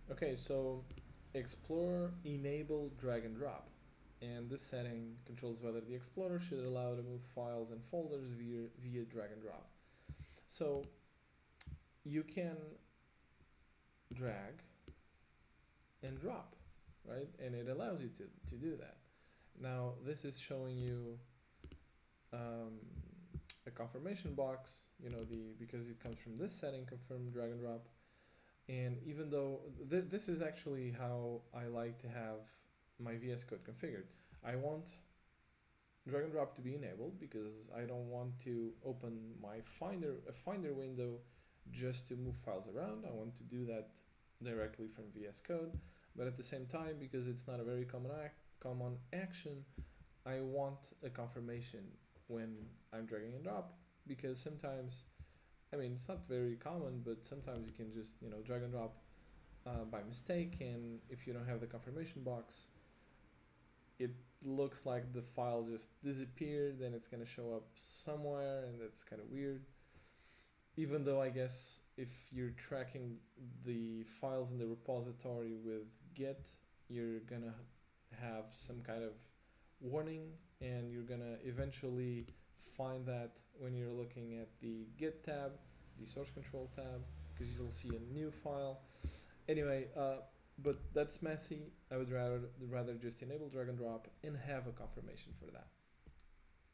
Okay, so Explorer enable drag and drop. And this setting controls whether the Explorer should allow to move files and folders via drag and drop. So you can drag and drop, right? And it allows you to do that. Now this is showing you a confirmation box, because it comes from this setting, confirm drag and drop. And even though this is actually how I like to have my VS Code configured, I want drag and drop to be enabled because I don't want to open my Finder window just to move files around. I want to do that directly from VS Code, but at the same time, because it's not a very common action, I want a confirmation when I'm dragging and drop, because sometimes, it's not very common, but sometimes you can just drag and drop by mistake, and if you don't have the confirmation box, it looks like the file just disappeared, then it's going to show up somewhere, and that's kind of weird. Even though I guess if you're tracking the files in the repository with Git, you're going to have some kind of warning, and you're going to eventually find that when you're looking at the Git tab, the source control tab, because you'll see a new file. Anyway, but that's messy. I would rather just enable drag and drop and have a confirmation for that.